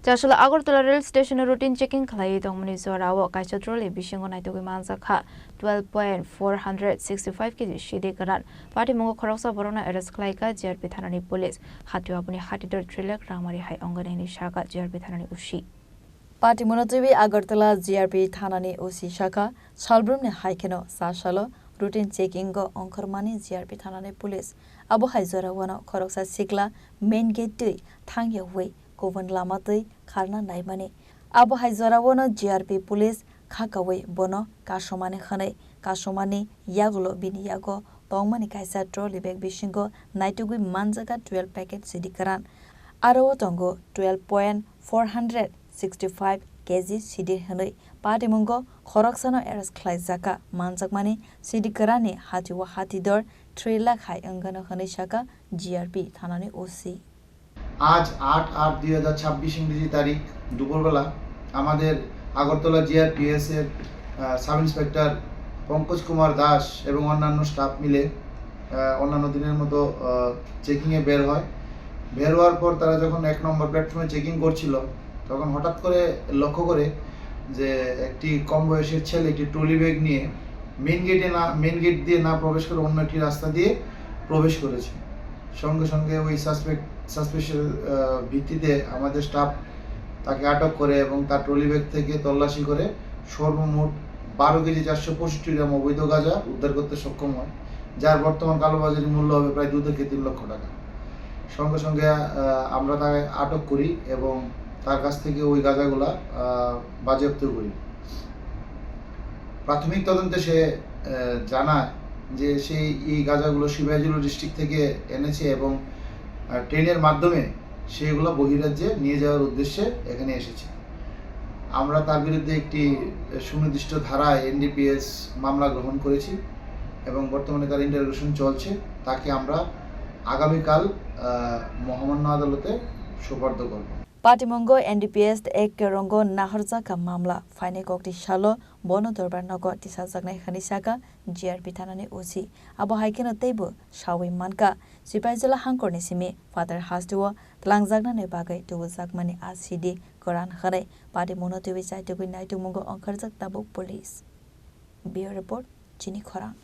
Chasalo Agartala rail station routine checking Khlaimani Jorao Kaisa Trolley Bisingo Naitogwi Manjakha 12.465kg Siddi Kwran Patimwngo Khoroksa Borokno arrest Khlaikha JRP Thanani police Hatio Aboni Hatidor Lakh Rangmari Wngano Sakha JRP Thanani usi Patimwngo Agartala JRP Thanani usi Sakha Salbrumni Haikeno Chasalo routine checking go Khormani JRP Thanani police Abo Jorao Khoroksa Sikla main gate tui Thanani Kovan Lamatui Kharna Naimani Abo Jorao JRP police Khakawi Bono Kashomani Khane Kashomani Yagulo Bini Yago Tongmani Kaisa Trolley bag Bisingo Naitogwi Manjakha 12 packet Siddi Kwran Aro Tongo 12.465 kg Siddi Honwi Patimwngo Khoroksa no arrest Khlaikha Manjakmani Siddi Kwrani Hatio Hatidor 3 Lakh Wngano Sakha JRP Thanani OC आज 8/8/2026 ইংরেজি তারিখ দুপুরবেলা আমাদের Agartala GRPS এর sub inspector Pankaj Kumar Das এবং অন্যান্য staff মিলে অন্যান্য দিনের মতো চেকিং এ বের হয়। বের হওয়ার পর তারা যখন 1 নম্বর প্ল্যাটফর্মে চেকিং করছিল তখন হঠাৎ করে লক্ষ্য করে যে একটি কম বয়সের ছেলে একটি ট্রলি ব্যাগ নিয়ে মেইন গেট দিয়ে না প্রবেশ করে অন্য একটি রাস্তা দিয়ে প্রবেশ করেছে। সঙ্গে সঙ্গে ওই সাসপেশন ভিত্তিতে আমাদের স্টাফ তাকে আটক করে এবং তার ট্রলি ব্যাগ থেকে তল্লাশি করে সর্বমোট 12 কেজি 465 গ্রাম অবৈধ গাঁজা উদ্ধার করতে সক্ষম হয়, যার বর্তমান কালোবাজারি মূল্য হবে প্রায় 2 থেকে 3 লক্ষ টাকা। সঙ্গে সঙ্গে আমরা তাকে আটক করি এবং তার কাছ থেকে ওই গাঁজাগুলা বাজেয়াপ্ত করি। প্রাথমিক তদন্তে সে জানায় যে সেই এই গাঁজাগুলো সিপাহীজলা ডিস্ট্রিক্ট থেকে এনেছে এবং ট্রেনের মাধ্যমে সেগুলো বহিরাজ্যে নিয়ে যাওয়ার উদ্দেশ্যে এখানে এসেছে। আমরা তার বিরুদ্ধে একটি সুনির্দিষ্ট ধারায় এনডিপিএস মামলা গ্রহণ করেছি এবং বর্তমানে তার ইন্টারোগেশন চলছে। তাকে আমরা আগামীকাল মহামান্য আদালতে সোপর্দ করব। Patimwngo NDPS ek rongo naharjaka mamla faine kokti shalo bono dorbar nogo tisajaknai khani Sakha JRP Thanani usi abo haikeno teibo shawi manka sipaijala hangkorni simi father Hatio tlangjakna ne bagai tujakmani Siddi Kwran khare Patimwngo Naitogwi Naitogmungo onkarjak tabuk police. Bureau report Chini Khorang.